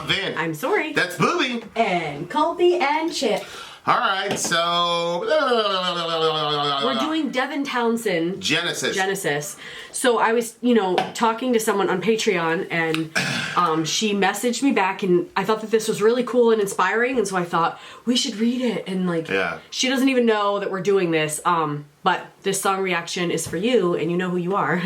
I'm Vin. I'm Sori. That's Booby. And Colby and Chip. Alright, so... We're doing Devin Townsend. Genesis. So I was, talking to someone on Patreon, and she messaged me back, and I thought that this was really cool and inspiring, and so I thought, we should read it. And, she doesn't even know that we're doing this, but this song reaction is for you, and you know who you are.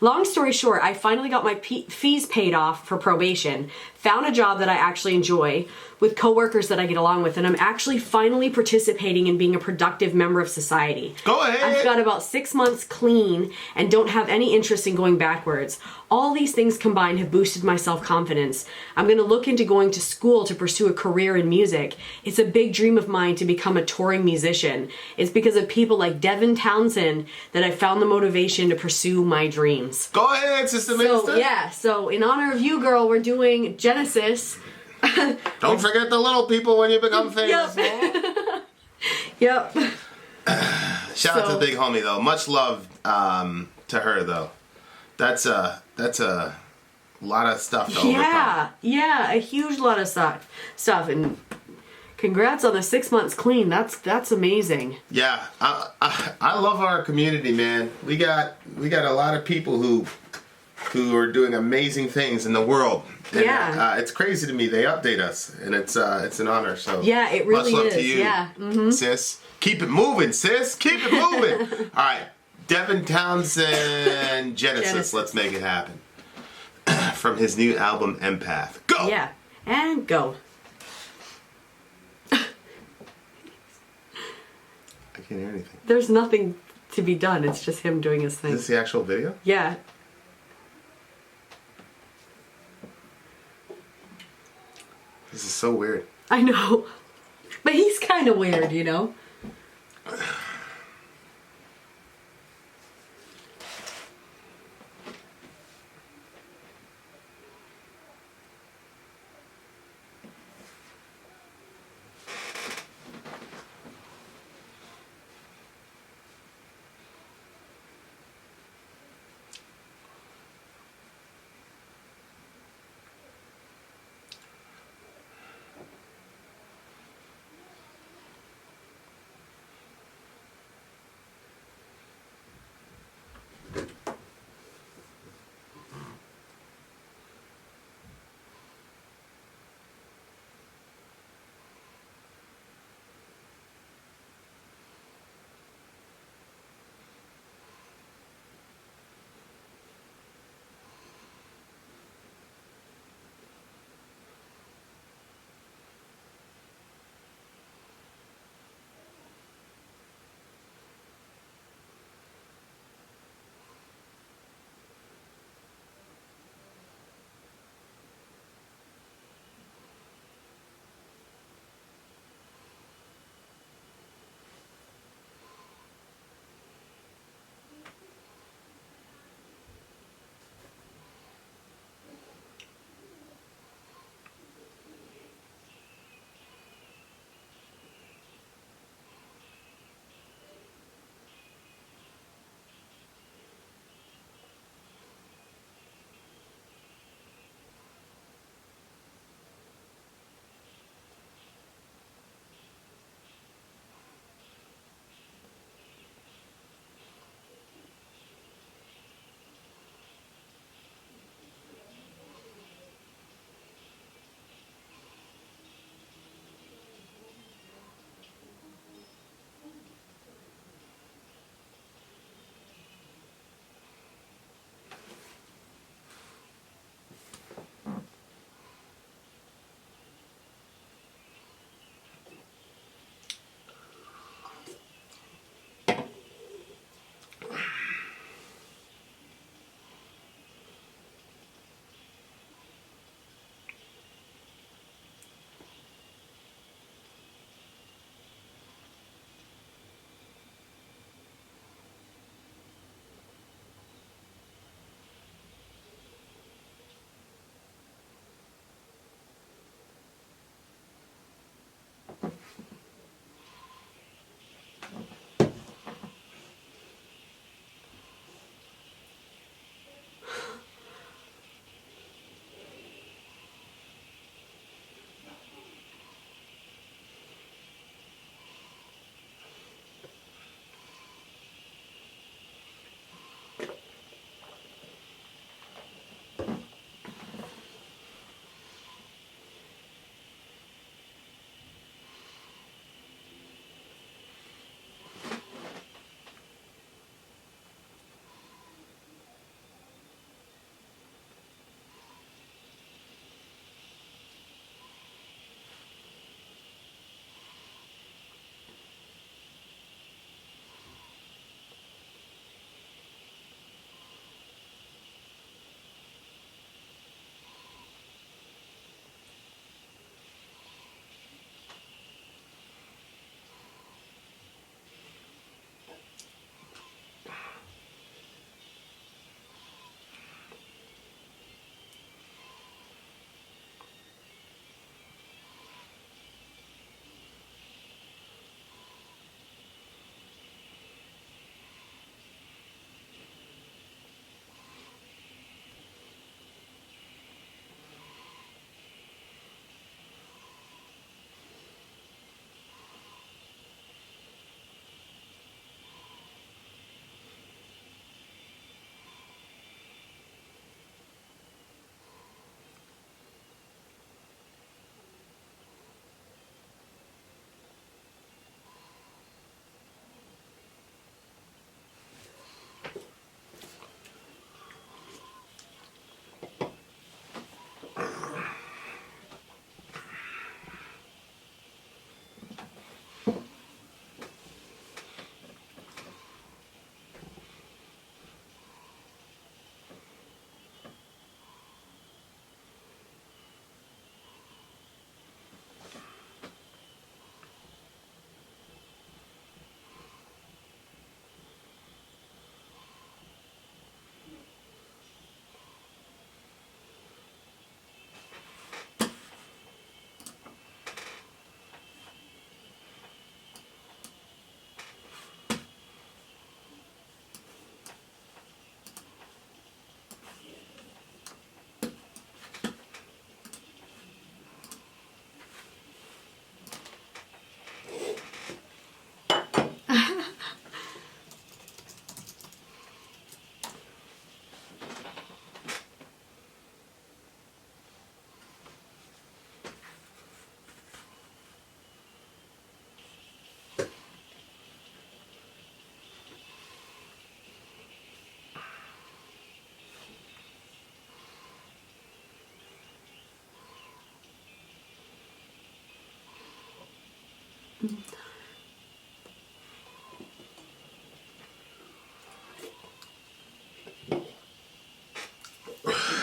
Long story short, I finally got my fees paid off for probation, found a job that I actually enjoy, with coworkers that I get along with, and I'm actually finally participating in being a productive member of society. Go ahead! I've got about 6 months clean and don't have any interest in going backwards. All these things combined have boosted my self-confidence. I'm going to look into going to school to pursue a career in music. It's a big dream of mine to become a touring musician. It's because of people like Devin Townsend that I found the motivation to pursue my dreams. Go ahead, Sister Minister. So in honor of you, girl, we're doing Genesis. Don't forget the little people when you become famous. Yep. Shout out to Big Homie, though. Much love to her, though. That's a lot of stuff to overcome. Yeah, a huge lot of stuff. And congrats on the 6 months clean. That's amazing. Yeah, I love our community, man. We got a lot of people who are doing amazing things in the world. And, it's crazy to me. They update us, and it's an honor. So yeah, it really much love is. to you, sis. Keep it moving, sis. Keep it moving. All right, Devin Townsend, Genesis. Let's make it happen. From his new album, Empath. Go. Yeah, and go. I can't hear anything. There's nothing to be done. It's just him doing his thing. Is this the actual video? Yeah. This is so weird. I know. But he's kind of weird, you know?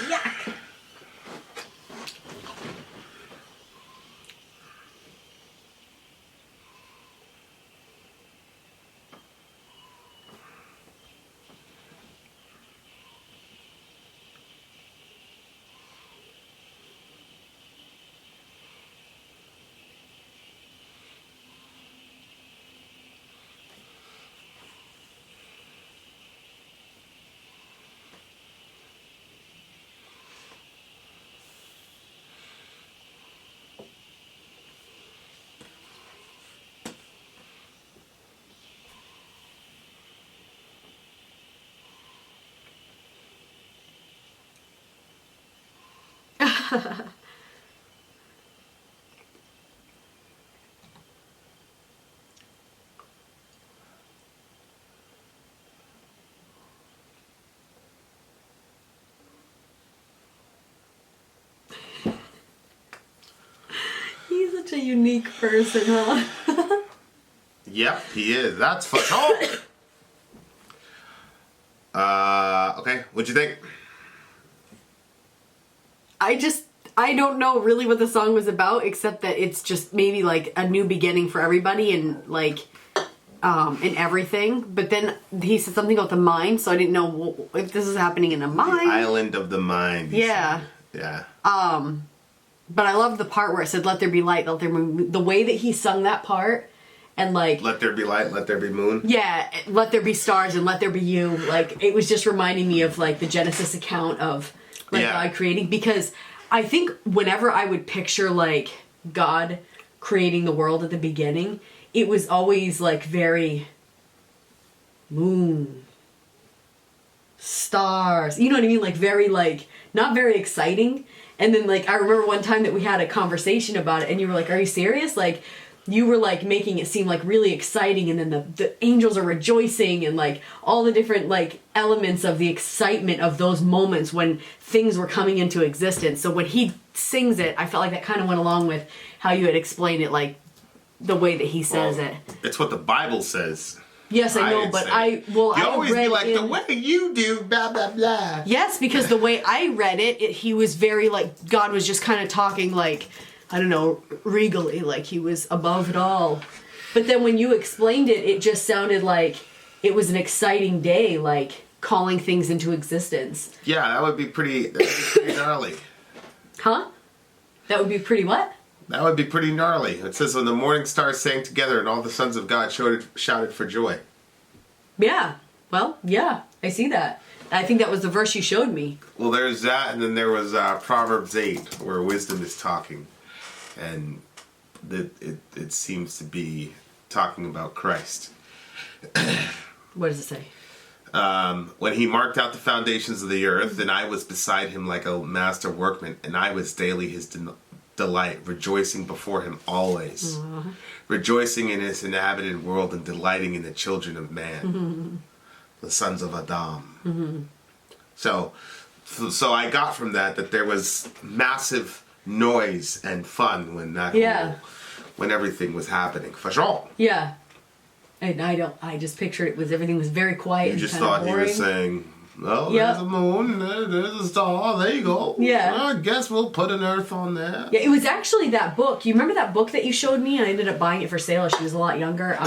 Yuck. He's such a unique person, huh? Yep, he is. That's for sure. Okay, what'd you think? I don't know really what the song was about, except that it's just maybe like a new beginning for everybody and like, in everything. But then he said something about the mind, so I didn't know if this is happening in the mind. The island of the mind. Yeah. Yeah. But I love the part where it said, "Let there be light, let there be moon." The way that he sung that part, and like, let there be light, let there be moon. Yeah, let there be stars and let there be you. Like, it was just reminding me of like the Genesis account of like God creating, because I think whenever I would picture like God creating the world at the beginning, it was always like very moon, stars. You know what I mean? Like very like not very exciting. And then like I remember one time that we had a conversation about it, and you were like, "Are you serious?" Like you were like making it seem like really exciting, and then the angels are rejoicing, and like all the different like elements of the excitement of those moments when things were coming into existence. So when he sings it, I felt like that kind of went along with how you had explained it, like the way that he says it. It's what the Bible says. Yes, I know, but you always be like, the way you do, blah, blah, blah. Yes, because the way I read it, he was very like, God was just kind of talking like, I don't know, regally, like he was above it all. But then when you explained it, it just sounded like it was an exciting day, like calling things into existence. Yeah, that would be pretty gnarly. Huh? That would be pretty what? That would be pretty gnarly. It says, when the morning stars sang together and all the sons of God shouted for joy. Yeah. Well, yeah, I see that. I think that was the verse you showed me. Well, there's that, and then there was Proverbs 8, where wisdom is talking. And it seems to be talking about Christ. What does it say? When he marked out the foundations of the earth, and I was beside him like a master workman, and I was daily his delight, rejoicing before him always, rejoicing in his inhabited world and delighting in the children of man, the sons of Adam. So I got from that there was massive noise and fun when when everything was happening, for sure. Yeah. And I just pictured everything was very quiet. You just thought he was saying, "Oh, there's a moon, there's a star, there you go. Yeah. Well, I guess we'll put an earth on there." Yeah, it was actually that book. You remember that book that you showed me? And I ended up buying it for sale. She was a lot younger.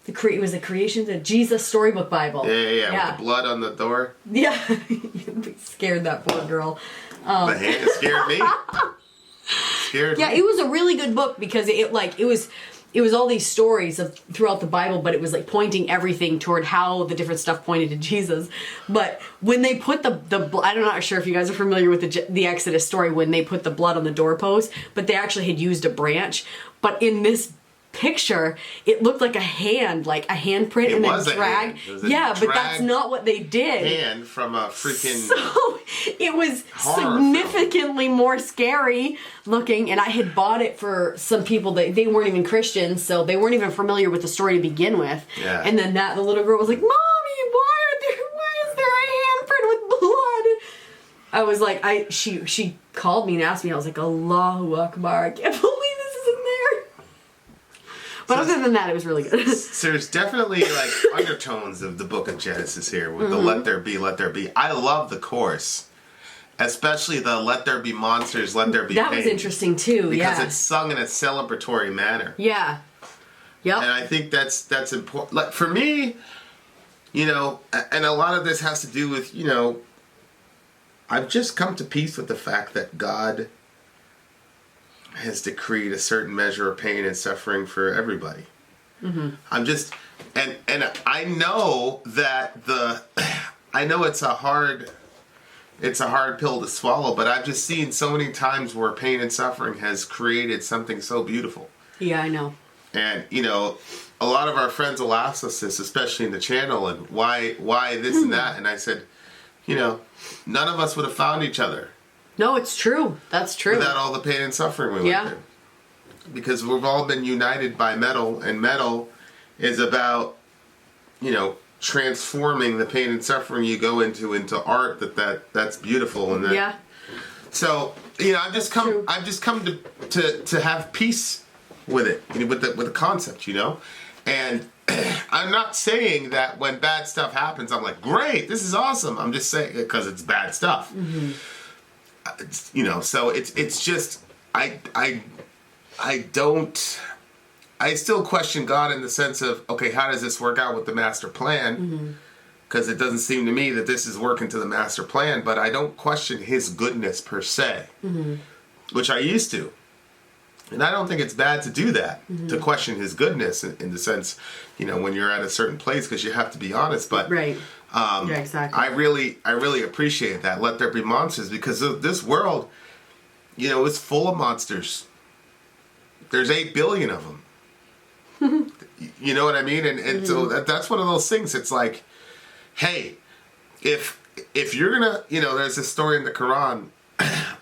It was a creation, the Jesus Storybook Bible. Yeah. With the blood on the door. Yeah. You scared that poor girl. The hand scared me. Scared me. Yeah, it was a really good book because it was all these stories of throughout the Bible, but it was like pointing everything toward how the different stuff pointed to Jesus. But when they put I'm not sure if you guys are familiar with the Exodus story when they put the blood on the doorpost, but they actually had used a branch. But in this picture, it looked like a handprint, and then drag. Yeah, but that's not what they did. Hand from a freaking. So it was significantly more scary looking, and I had bought it for some people that they weren't even Christians, so they weren't even familiar with the story to begin with. Yeah. And then the little girl was like, "Mommy, why is there a handprint with blood?" I was like, she called me and asked me. I was like, "Allahu Akbar! I can't believe this is in there." But other than that, it was really good. So there's definitely like undertones of the book of Genesis here with the let there be, let there be. I love the chorus. Especially the let there be monsters, let there be pain. That was interesting too, because it's sung in a celebratory manner. Yeah. Yep. And I think that's important. Like for me, you know, and a lot of this has to do with, you know, I've just come to peace with the fact that God has decreed a certain measure of pain and suffering for everybody. I'm just, and I know that I know it's a hard pill to swallow, but I've just seen so many times where pain and suffering has created something so beautiful. Yeah, I know. And, you know, a lot of our friends will ask us this, especially in the channel, and why this and that. And I said, you know, none of us would have found each other. No, it's true. That's true. Without all the pain and suffering we went through. Because we've all been united by metal, and metal is about, you know, transforming the pain and suffering you go into art that's beautiful. And so, you know, I've just come to have peace with it, you know, with the concept, you know. And I'm not saying that when bad stuff happens I'm like, great, this is awesome. I'm just saying because it's bad stuff. You know, so it's just I still question God in the sense of, okay, how does this work out with the master plan? Because it doesn't seem to me that this is working to the master plan, but I don't question his goodness per se, which I used to. And I don't think it's bad to do that, to question his goodness in the sense, you know, when you're at a certain place, because you have to be honest. But yeah, exactly. I really appreciate that. Let there be monsters, because this world, you know, is full of monsters. There's 8 billion of them. You know what I mean? And so that's one of those things. It's like, hey, if you're gonna, you know, there's this story in the Quran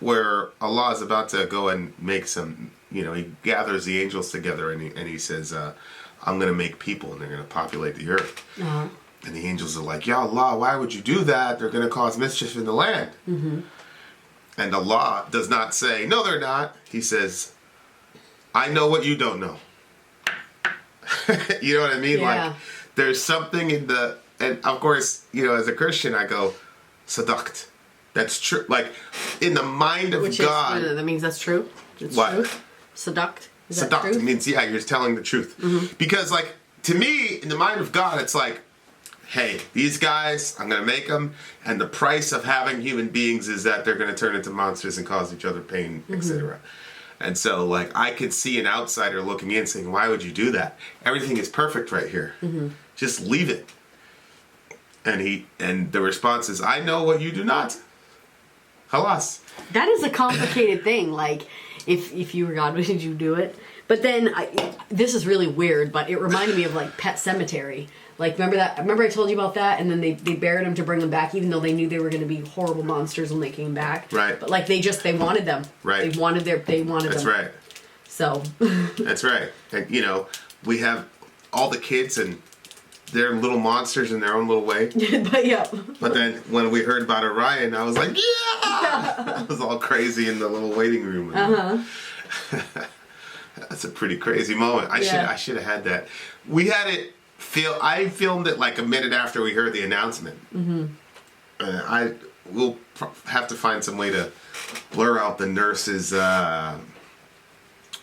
where Allah is about to go and make some, you know, he gathers the angels together and he says, I'm gonna make people and they're gonna populate the earth. And the angels are like, Ya Allah, why would you do that? They're gonna cause mischief in the land. And Allah does not say, no, they're not. He says, I know what you don't know. You know what I mean? Like, there's something in and of course, you know, as a Christian, I go, sadaqt. That's true. Like, in the mind of God. That means that's true? It's what? True? Sadaqt? Sadaqt means, yeah, you're telling the truth. Because, like, to me, in the mind of God, it's like, hey, these guys, I'm going to make them, and the price of having human beings is that they're going to turn into monsters and cause each other pain, etc. And so, like, I could see an outsider looking in saying, why would you do that? Everything is perfect right here. Just leave it. And the response is, I know what you do not. Halas. That is a complicated thing. Like, if you were God, would you do it? But then, this is really weird, but it reminded me of, like, Pet Cemetery. Like, remember I told you about that? And then they buried him to bring them back, even though they knew they were going to be horrible monsters when they came back. Right. But, like, they wanted them. Right. They wanted them. That's right. So. That's right. And, you know, we have all the kids and they're little monsters in their own little way. But then when we heard about Orion, I was like, yeah! I was all crazy in the little waiting room. That's a pretty crazy moment. I should have had that. We had it. I filmed it like a minute after we heard the announcement. We'll have to find some way to blur out the nurse's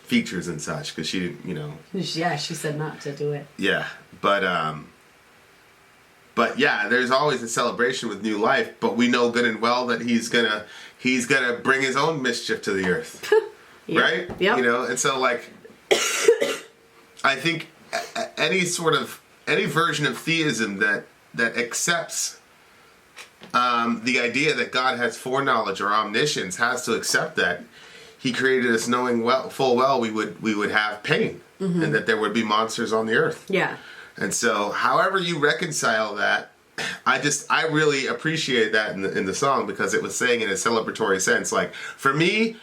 features and such, because she didn't, you know. Yeah, she said not to do it. Yeah, but yeah, there's always a celebration with new life. But we know good and well that he's gonna bring his own mischief to the earth, right? Yeah. You know, and so like, I think any version of theism that accepts the idea that God has foreknowledge or omniscience has to accept that he created us knowing full well we would have pain and that there would be monsters on the earth. Yeah. And so, however you reconcile that, I really appreciate that in the song, because it was saying in a celebratory sense, like, for me,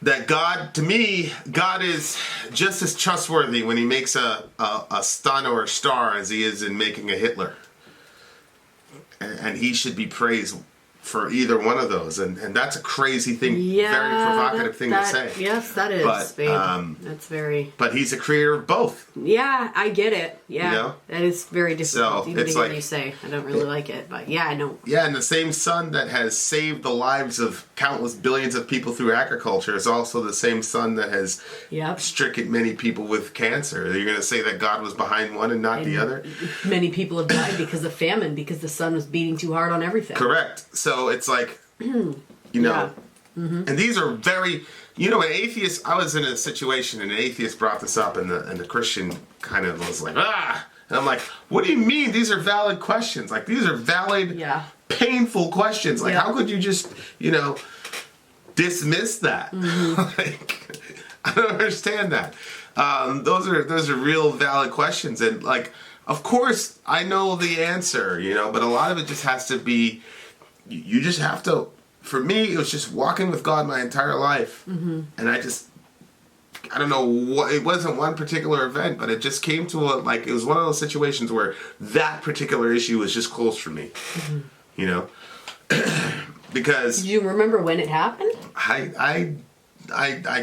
that God is just as trustworthy when he makes a stun or a star as he is in making a Hitler. And he should be praised for either one of those, and that's a crazy thing, very provocative thing to say. Yes, that is. But, that's very. But he's a creator of both. Yeah, I get it. Yeah, you know? That is very difficult. So even it's to hear like, you say. I don't really like it, but yeah, I know. Yeah, and the same sun that has saved the lives of countless billions of people through agriculture is also the same sun that has stricken many people with cancer. You're going to say that God was behind one and not the other? Many people have died because of famine, because the sun was beating too hard on everything. Correct. So it's like, you know, and these are very, you know, an atheist, I was in a situation and an atheist brought this up and the Christian kind of was like, and I'm like, what do you mean? These are valid questions. Like, these are valid, painful questions. Like, how could you just, you know, dismiss that? Like, I don't understand that. Those are real valid questions. And like, of course, I know the answer, you know, but a lot of it just has to be, you just have to, for me, it was just walking with God my entire life. And I don't know what, it wasn't one particular event, but it just came to it was one of those situations where that particular issue was just close for me, you know, because. Do you remember when it happened? I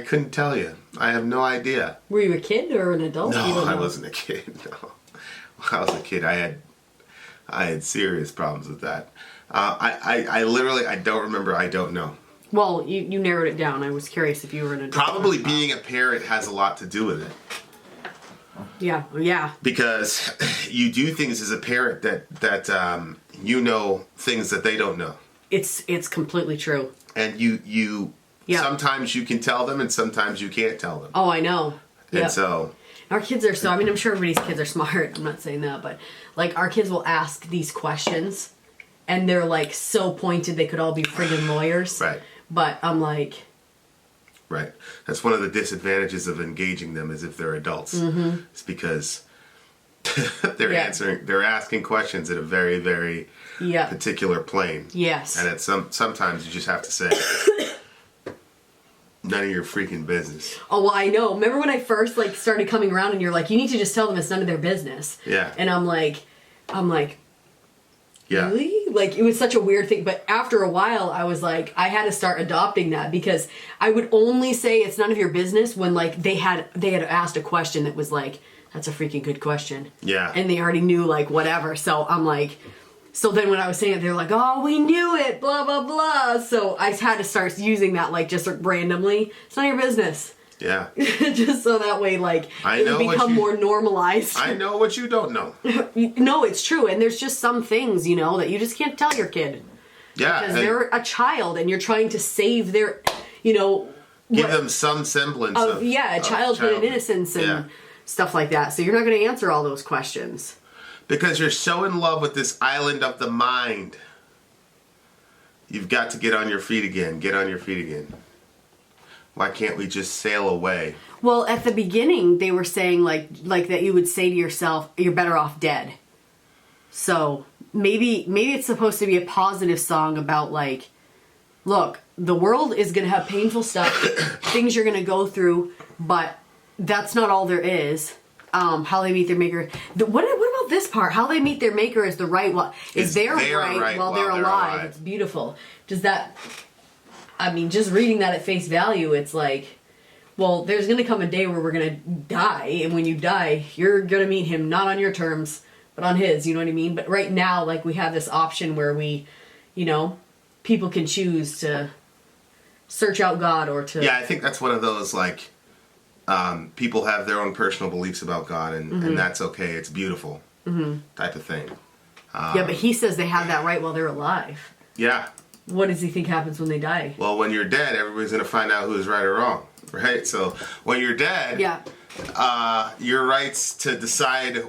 couldn't tell you. I have no idea. Were you a kid or an adult? No, I wasn't a kid. No, when I was a kid, I had serious problems with that. I literally, I don't remember. I don't know. Well, you narrowed it down. I was curious if you were an adult. Probably being a parent has a lot to do with it. Yeah. Because you do things as a parent that you know things that they don't know. It's completely true. And you sometimes you can tell them and sometimes you can't tell them. Oh, I know. And so our kids are I mean, I'm sure everybody's kids are smart. I'm not saying that, but like our kids will ask these questions and they're like so pointed they could all be friggin' lawyers. Right. But I'm like... Right. That's one of the disadvantages of engaging them is if they're adults. It's because they're asking questions at a very, very particular plane. Yes. And sometimes you just have to say, none of your freaking business. Oh, well, I know. Remember when I first started coming around and you're like, you need to just tell them it's none of their business. Yeah. And I'm like, really? Like, it was such a weird thing. But after a while, I was like, I had to start adopting that because I would only say it's none of your business when they had asked a question that was like, that's a freaking good question. Yeah. And they already knew whatever. So I'm like, so then when I was saying it, they're like, oh, we knew it, blah, blah, blah. So I had to start using that just randomly. It's none of your business. Yeah. Just so that way, it would become more normalized. I know what you don't know. No, it's true. And there's just some things, that you just can't tell your kid. Yeah. Because they're a child and you're trying to save their, give them some semblance of childhood and innocence and stuff like that. So you're not going to answer all those questions. Because you're so in love with this island of the mind. You've got to get on your feet again. Get on your feet again. Why can't we just sail away? Well, at the beginning, they were saying like that you would say to yourself, you're better off dead. So maybe it's supposed to be a positive song about look, the world is going to have painful stuff, things you're going to go through, but that's not all there is. How they meet their maker. What about this part? How they meet their maker is the right one. Is their right while they're alive. It's beautiful. Does that... I mean, just reading that at face value, it's like, well, there's going to come a day where we're going to die, and when you die, you're going to meet him not on your terms, but on his, you know what I mean? But right now, we have this option where we, people can choose to search out God or to... Yeah, I think that's one of those, people have their own personal beliefs about God, and that's okay, it's beautiful, type of thing. Yeah, but he says they have that right while they're alive. Yeah. What does he think happens when they die? Well, when you're dead, everybody's going to find out who's right or wrong, right? So when you're dead, your rights to decide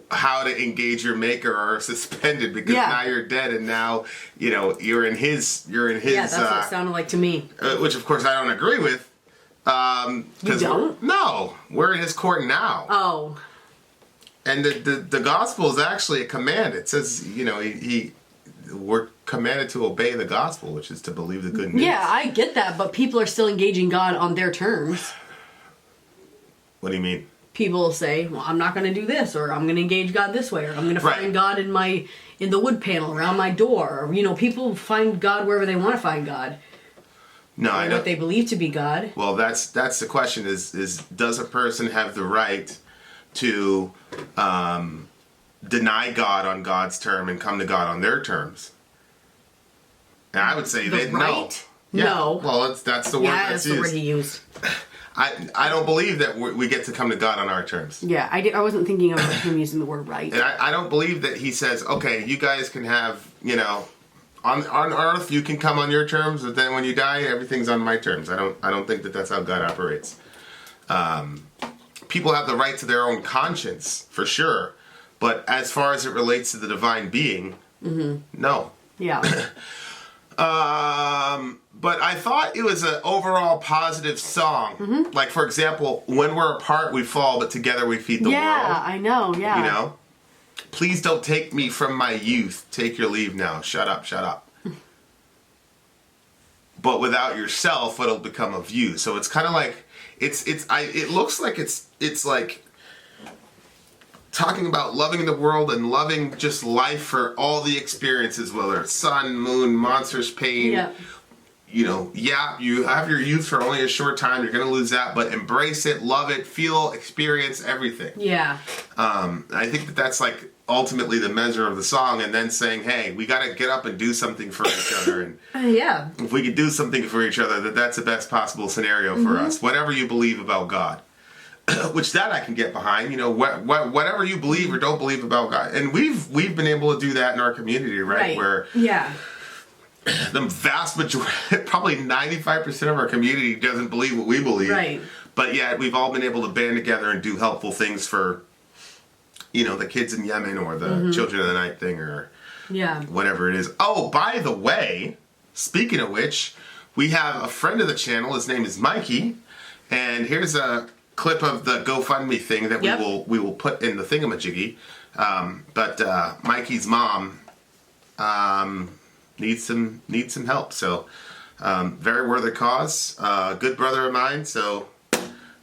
how to engage your maker are suspended because now you're dead and now you're in his. Yeah, that's what it sounded like to me. Which of course I don't agree with. You don't? No, we're in his court now. Oh. And the gospel is actually a command. It says we're commanded to obey the gospel, which is to believe the good news. Yeah, I get that, but people are still engaging God on their terms. What do you mean? people say, well, I'm not going to do this, or I'm going to engage God this way, or I'm going to find God in the wood panel around my door. Or, people find God wherever they want to find God. No, I know what they believe to be God. Well, that's the question: is does a person have the right to deny God on God's term and come to God on their terms? And I would say that no. Yeah. No. Well, that's the word that's used. Yeah, that's the word he used. I don't believe that we get to come to God on our terms. Yeah, I wasn't thinking of him using the word right. And I don't believe that he says, okay, you guys can have, on earth you can come on your terms, but then when you die, everything's on my terms. I don't think that that's how God operates. People have the right to their own conscience, for sure. But as far as it relates to the divine being, no. Yeah. But I thought it was an overall positive song. Like, for example, when we're apart, we fall, but together we feed the world. Yeah, I know, yeah. Please don't take me from my youth. Take your leave now. Shut up, shut up. But without yourself, it'll become of you. So it's kind of like, it looks like it's like talking about loving the world and loving just life for all the experiences, whether it's sun, moon, monsters, pain. Yeah. You have your youth for only a short time. You're going to lose that, but embrace it, love it, feel, experience everything. Yeah. I think that's like ultimately the measure of the song, and then saying, hey, we got to get up and do something for each other. And yeah. If we could do something for each other, that's the best possible scenario for us. Whatever you believe about God. Which that I can get behind, whatever you believe or don't believe about God, and we've been able to do that in our community, right? Where the vast majority, probably 95% of our community doesn't believe what we believe, right? But yet we've all been able to band together and do helpful things for, the kids in Yemen or the Children of the Night thing or whatever it is. Oh, by the way, speaking of which, we have a friend of the channel. His name is Mikey, and here's a clip of the GoFundMe thing that we will put in the thingamajiggy. But Mikey's mom needs some help. So very worthy cause. Good brother of mine. So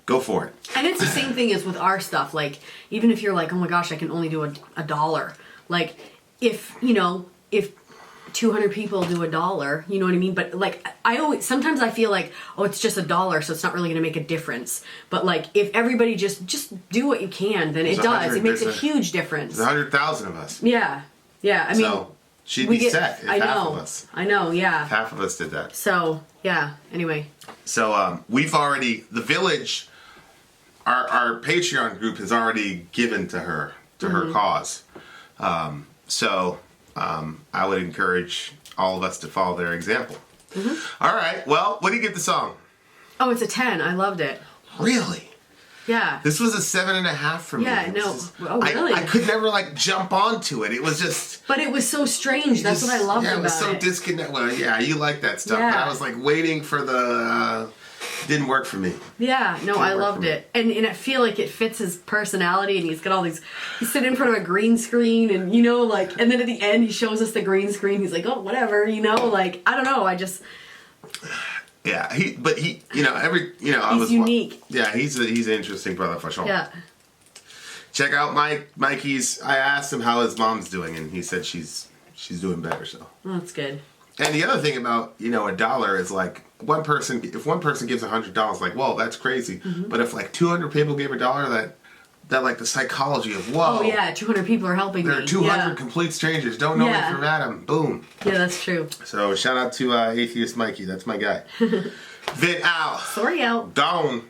go for it. And it's the same thing as with our stuff. Like, even if you're like, oh my gosh, I can only do $1. Like, if 200 people do $1, you know what I mean? But like, sometimes I feel like, oh, it's just $1, so it's not really going to make a difference. But like, if everybody just do what you can, then it does. It makes a huge difference. There's 100,000 of us. Yeah. Yeah. I mean, so she'd be set if half of us. I know. Yeah. If half of us did that. So yeah. Anyway. So we've already, the village, our Patreon group has already given to her cause. So I would encourage all of us to follow their example. All right. Well, what do you give the song? Oh, it's a 10. I loved it. Really? Yeah. This was a 7.5 for me. Yeah, no. Oh, really? I could never jump onto it. It was just. But it was so strange. That's what I loved about it. Yeah, it was so disconnected. Well, yeah, you like that stuff. Yeah. But I was waiting for the. Didn't work for me. Yeah, no, I loved it. And I feel like it fits his personality, and he's got all these, he's sitting in front of a green screen, and and then at the end he shows us the green screen, he's like, oh, whatever, I don't know, I just. Yeah, he's unique. Yeah, he's an interesting brother for sure. Yeah. Check out Mikey's, I asked him how his mom's doing, and he said she's doing better, so. Oh, that's good. And the other thing about, $1 is if one person gives $100, whoa, that's crazy. But if 200 people gave $1, that the psychology of, whoa. Oh yeah, 200 people are helping me. There are 200 complete strangers, don't know me from Adam, boom. Yeah, that's true. So shout out to Atheist Mikey, that's my guy. Vin out. Sori out. Down.